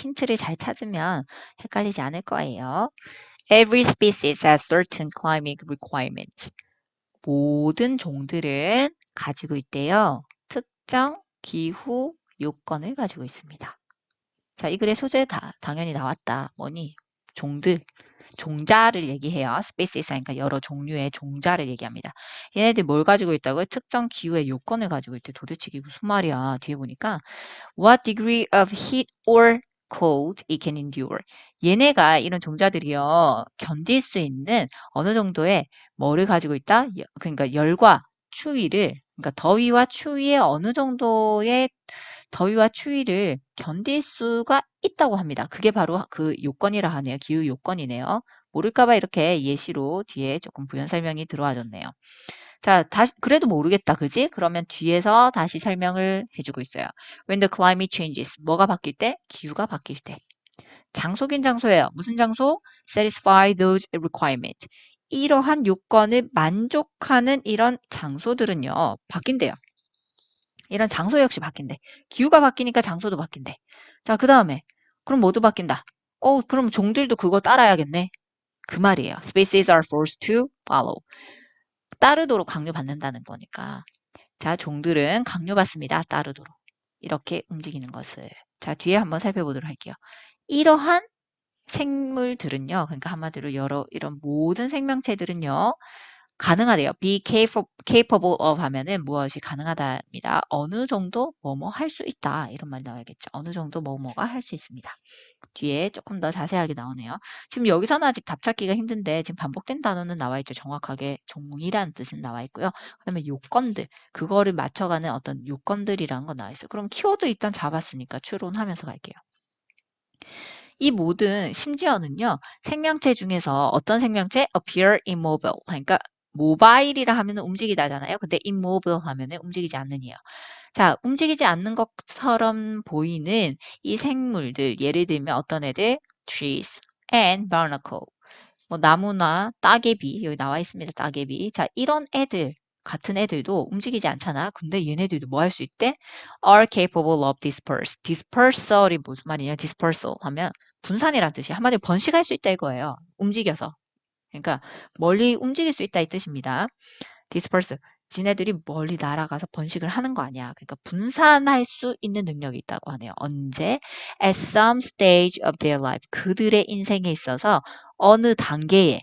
힌트를 잘 찾으면 헷갈리지 않을 거예요. Every species has certain climatic requirements. 모든 종들은 가지고 있대요. 특정 기후 요건을 가지고 있습니다. 자, 이 글의 소재 당연히 나왔다. 뭐니? 종들, 종자를 얘기해요. species 그러니까 여러 종류의 종자를 얘기합니다. 얘네들 뭘 가지고 있다고요? 특정 기후의 요건을 가지고 있대. 도대체 이게 무슨 말이야? 뒤에 보니까 what degree of heat or cold it can endure. 얘네가 이런 종자들이요. 견딜 수 있는 어느 정도의 뭐를 가지고 있다? 그러니까 열과 추위를 그러니까 더위와 추위의 어느 정도의 더위와 추위를 견딜 수가 있다고 합니다. 그게 바로 그 요건이라 하네요. 기후 요건이네요. 모를까봐 이렇게 예시로 뒤에 조금 부연 설명이 들어와 줬네요. 자, 다시 그래도 모르겠다. 그지? 그러면 뒤에서 다시 설명을 해주고 있어요. When the climate changes. 뭐가 바뀔 때? 기후가 바뀔 때. 장소긴 장소예요. 무슨 장소? Satisfy those requirements. 이러한 요건을 만족하는 이런 장소들은요. 바뀐대요. 이런 장소 역시 바뀐대. 기후가 바뀌니까 장소도 바뀐대. 자, 그 다음에 그럼 모두 바뀐다. 그럼 종들도 그거 따라야겠네. 그 말이에요. Species are forced to follow. 따르도록 강요받는다는 거니까. 자, 종들은 강요받습니다. 따르도록. 이렇게 움직이는 것을. 자, 뒤에 한번 살펴보도록 할게요. 이러한 생물들은요. 그러니까 한마디로 이런 모든 생명체들은요. 가능하대요. be capable of 하면은 무엇이 가능하다입니다. 어느 정도 뭐뭐 할 수 있다. 이런 말이 나와야겠죠. 어느 정도 뭐뭐가 할 수 있습니다. 뒤에 조금 더 자세하게 나오네요. 지금 여기서는 아직 답 찾기가 힘든데 지금 반복된 단어는 나와 있죠. 정확하게 종이라는 뜻은 나와 있고요. 그 다음에 요건들, 그거를 맞춰가는 어떤 요건들이라는 거 나와 있어요. 그럼 키워드 일단 잡았으니까 추론하면서 갈게요. 이 모든 심지어는요. 생명체 중에서 어떤 생명체? appear immobile. 그러니까 모바일이라 하면 움직이다잖아요. 근데 immobile 하면 움직이지 않는이에요. 자, 움직이지 않는 것처럼 보이는 이 생물들, 예를 들면 어떤 애들? trees and barnacle. 뭐 나무나 따개비, 여기 나와 있습니다. 따개비. 자, 이런 애들, 같은 애들도 움직이지 않잖아. 근데 얘네들도 뭐 할 수 있대? are capable of dispersal이 무슨 말이냐? dispersal 하면 분산이라는 뜻이야. 한마디로 번식할 수 있다 이거예요. 움직여서. 그러니까 멀리 움직일 수 있다 이 뜻입니다. disperse. 지네들이 멀리 날아가서 번식을 하는 거 아니야. 그러니까 분산할 수 있는 능력이 있다고 하네요. 언제? At some stage of their life. 그들의 인생에 있어서 어느 단계에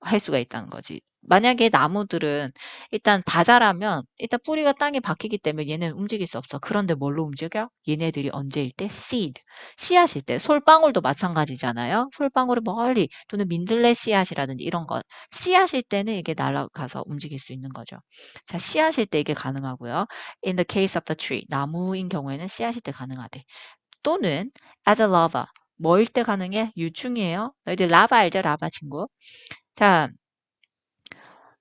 할 수가 있다는 거지. 만약에 나무들은 일단 다 자라면 일단 뿌리가 땅에 박히기 때문에 얘는 움직일 수 없어. 그런데 뭘로 움직여? 얘네들이 언제일 때? seed. 씨앗일 때. 솔방울도 마찬가지잖아요. 솔방울을 멀리 또는 민들레 씨앗이라든지 이런 것. 씨앗일 때는 이게 날아가서 움직일 수 있는 거죠. 자, 씨앗일 때 이게 가능하고요. In the case of the tree. 나무인 경우에는 씨앗일 때 가능하대. 또는 as a lava. 뭐일 때 가능해? 유충이에요. 너희들 라바 알죠? 라바 친구. 자,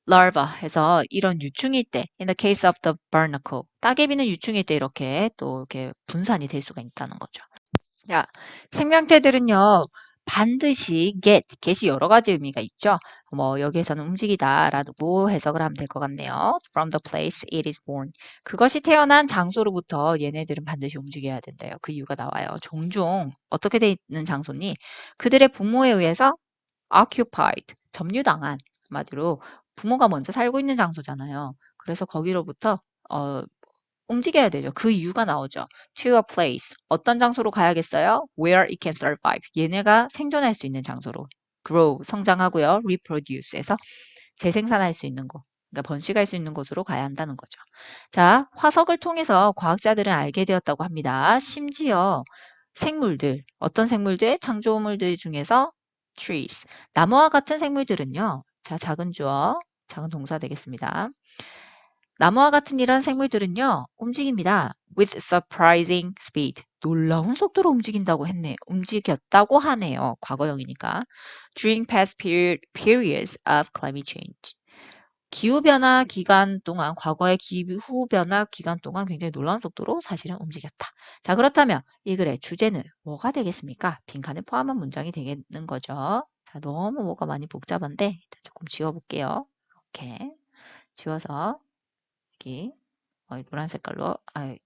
larva 해서 이런 유충일 때, in the case of the barnacle, 따개비는 유충일 때 이렇게 또 이렇게 분산이 될 수가 있다는 거죠. 자, 생명체들은요, 반드시 get이 여러 가지 의미가 있죠. 뭐 여기에서는 움직이다라고 해석을 하면 될 것 같네요. From the place it is born. 그것이 태어난 장소로부터 얘네들은 반드시 움직여야 된대요. 그 이유가 나와요. 종종 어떻게 돼 있는 장소니? 그들의 부모에 의해서 occupied, 점유당한, 한마디로 부모가 먼저 살고 있는 장소잖아요. 그래서 거기로부터 움직여야 되죠. 그 이유가 나오죠. To a place, 어떤 장소로 가야겠어요? Where it can survive, 얘네가 생존할 수 있는 장소로. grow, 성장하고요. reproduce에서 재생산할 수 있는 곳, 그러니까 번식할 수 있는 곳으로 가야 한다는 거죠. 자, 화석을 통해서 과학자들은 알게 되었다고 합니다. 심지어 생물들, 어떤 생물들? 창조물들 중에서 trees, 나무와 같은 생물들은요. 자, 작은 주어, 작은 동사 되겠습니다. 나무와 같은 이런 생물들은요. 움직입니다. with surprising speed. 놀라운 속도로 움직인다고 했네. 움직였다고 하네요. 과거형이니까. during past periods of climate change. 기후변화 기간 동안, 과거의 기후변화 기간 동안 굉장히 놀라운 속도로 사실은 움직였다. 자, 그렇다면 이 글의 주제는 뭐가 되겠습니까? 빈칸에 포함한 문장이 되겠는 거죠. 자, 너무 뭐가 많이 복잡한데 일단 조금 지워볼게요. 이렇게 지워서 여기 노란 색깔로,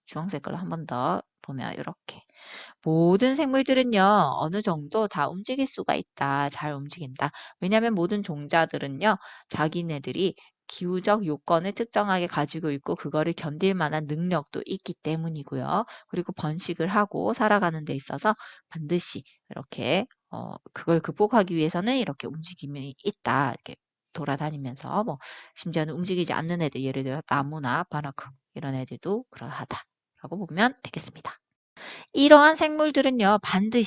주황 색깔로 한 번 더 보면 이렇게 모든 생물들은요, 어느 정도 다 움직일 수가 있다. 잘 움직인다. 왜냐하면 모든 종자들은요, 자기네들이 기후적 요건을 특정하게 가지고 있고, 그거를 견딜 만한 능력도 있기 때문이고요. 그리고 번식을 하고 살아가는 데 있어서 반드시 이렇게, 그걸 극복하기 위해서는 이렇게 움직임이 있다. 이렇게 돌아다니면서, 심지어는 움직이지 않는 애들, 예를 들어 나무나 바나크, 이런 애들도 그러하다. 라고 보면 되겠습니다. 이러한 생물들은요, 반드시